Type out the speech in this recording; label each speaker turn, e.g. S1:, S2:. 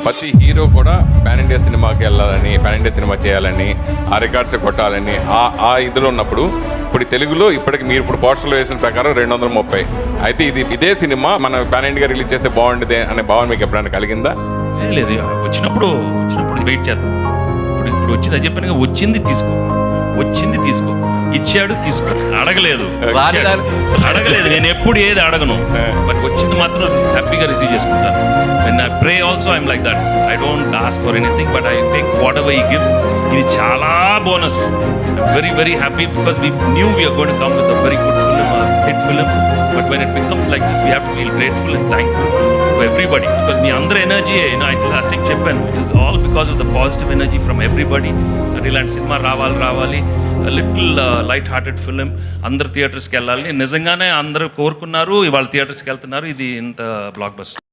S1: ప్రతి హీరో కూడా pan India సినిమాకి వెళ్ళాలని, పాన్ ఇండియా సినిమా చేయాలని, ఆ రికార్డ్స్ కొట్టాలని ఆ ఇదిలో ఉన్నప్పుడు ఇప్పుడు తెలుగులో ఇప్పటికి మీరు ఇప్పుడు పోస్టర్లో వేసిన ప్రకారం 230. అయితే ఇదే సినిమా మన పాన్ ఇండియా రిలీజ్ చేస్తే బాగుంటుంది అనే భావన మీకు ఎప్పుడైనా కలిగిందా?
S2: లేదు, వచ్చినప్పుడు వెయిట్ చేద్దాం. ఇప్పుడు వచ్చింది అది చెప్పాను, వచ్చింది తీసుకో, ఇచ్చాడు తీసుకో, అడగలేదు. నేను ఎప్పుడు ఏది అడగను, బట్ వచ్చింది మాత్రం హ్యాపీగా రిసీవ్ చేసుకుంటాను. And I pray also I'm like that. I don't ask for anything, but I take whatever he gives. ఇది చాలా bonus. Very very happy because we knew we're going to come with a very good film, hit film. But when it becomes like this, we have to feel grateful and thankful to everybody, because మీ అందరి energy, last time చెప్పాను, it is all because of the positive energy from everybody. అంటే ఇలాంటి cinema రావాలి, little light hearted film, అందరు థియేటర్స్కి వెళ్ళాలి. నిజంగానే అందరూ కోరుకున్నారు, ఇవాళ థియేటర్స్కి వెళ్తున్నారు. ఇది ఇంత బ్లాక్ బస్టర్.